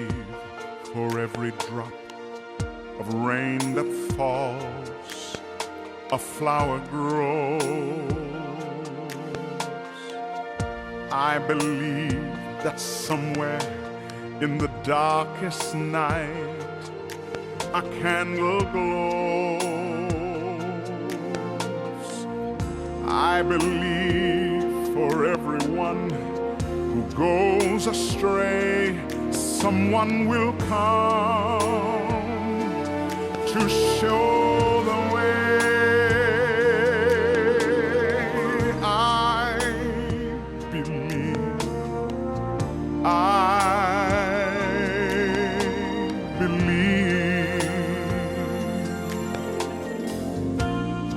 believe for every drop of rain that falls, a flower grows. I believe that somewhere in the darkest night a candle glows. I believe for everyone who goes astray, someone will come to show the way. I believe, I believe,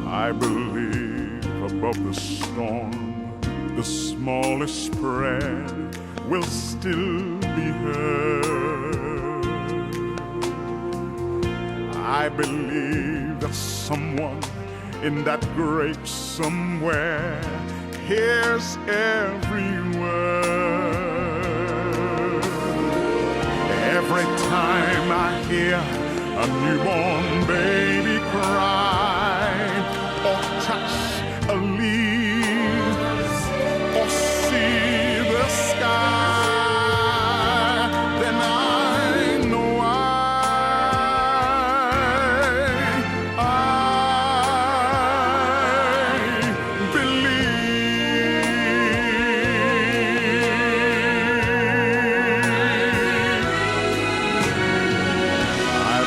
I believe above the storm, the smallest prayer will still be heard. I believe that someone in that grave somewhere hears every word. Every time I hear a newborn baby cry, or touch a leaf, or see the sky, then I know I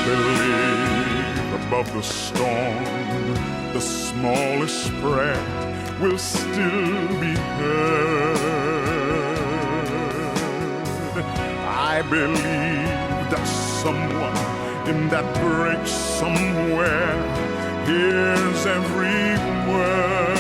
believe above the storm, the smallest prayer will still be heard. I believe that someone in that grave somewhere hears every word.